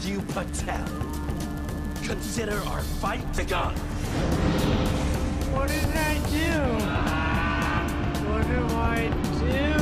you Patel. Consider our fight begun. What did I do? What do I do?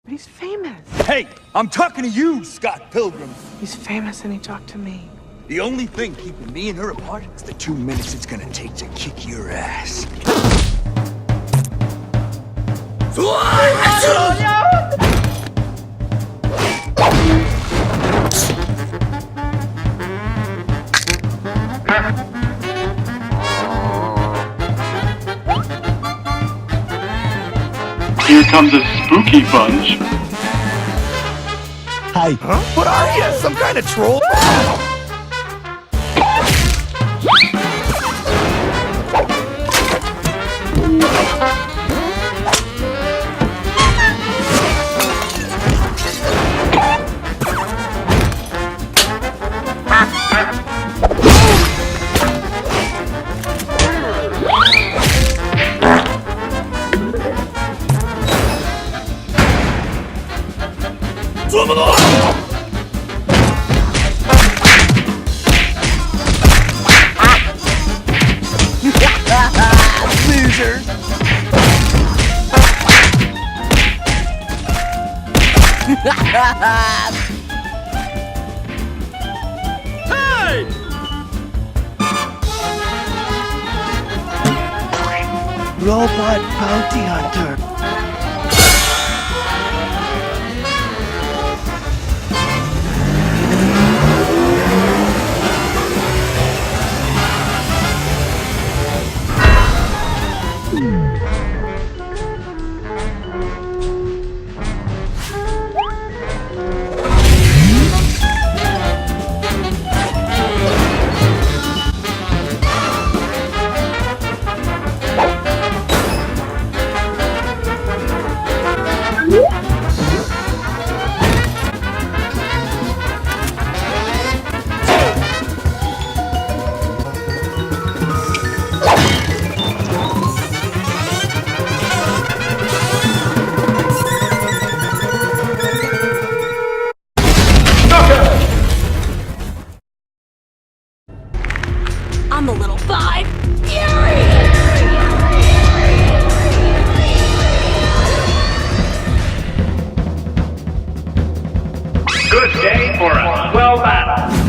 But he's famous. Hey, I'm talking to you, Scott Pilgrim. He's famous and he talked to me. The only thing keeping me and her apart is the 2 minutes it's gonna take to kick your ass. Here comes a spooky bunch. Hi. Huh? What are you? Some kind of troll? Loser! Hey! Robot bounty hunter. I'm a little five. Good day for a well battle.